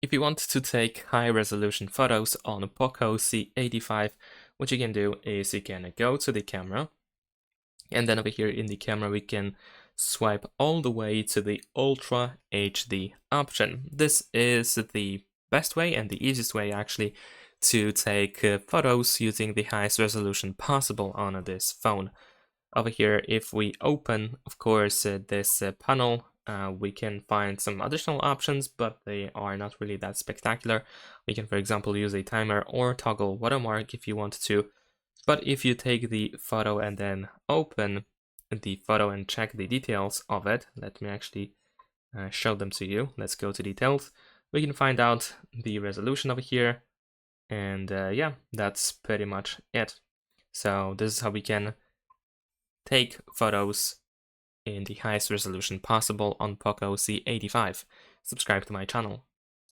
If you want to take high resolution photos on a POCO C85, what you can do is you can go to the camera, and then over here in the camera we can swipe all the way to the Ultra HD option. This is the best way and the easiest way actually to take photos using the highest resolution possible on this phone. Over here, if we open, of course, this panel, we can find some additional options, but they are not really that spectacular. We can, for example, use a timer or toggle watermark if you want to. But if you take the photo and then open the photo and check the details of it, let me actually show them to you. Let's go to details. We can find out the resolution over here. And yeah, that's pretty much it. So this is how we can take photos in the highest resolution possible on POCO C85. Subscribe to my channel.